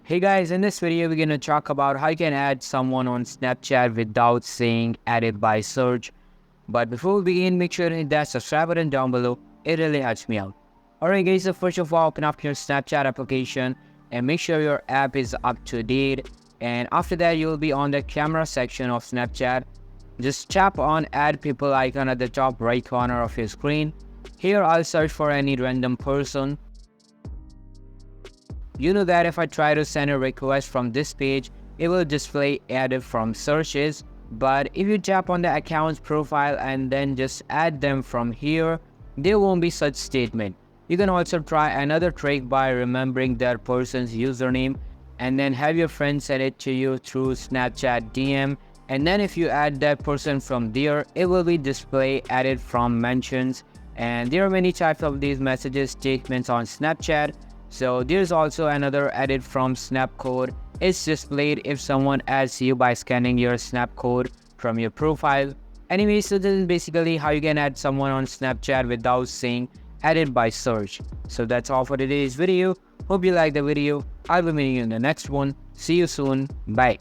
Hey guys, in this video we're going to talk about how you can add someone on Snapchat without saying added by search. But before we begin, make sure to hit that subscribe button down below. It really helps me out. Alright guys, so first of all, open up your Snapchat application and make sure your app is up to date. And after that, you'll be on the camera section of Snapchat. Just tap on add people icon at the top right corner of your screen. Here I'll search for any random person. You know that if I try to send a request from this page, it will display added from searches. But if you tap on the account's profile and then just add them from here, there won't be such statement. You can also try another trick by remembering that person's username and then have your friend send it to you through Snapchat DM. And then if you add that person from there, it will be display added from mentions. And there are many types of these messages statements on Snapchat. So there's also another added from snap code. It's displayed if someone adds you by scanning your snap code from your profile. Anyway, so this is basically how you can add someone on Snapchat without saying added by search. So that's all for today's video. Hope you liked the video. I'll be meeting you in the next one. See you soon. Bye.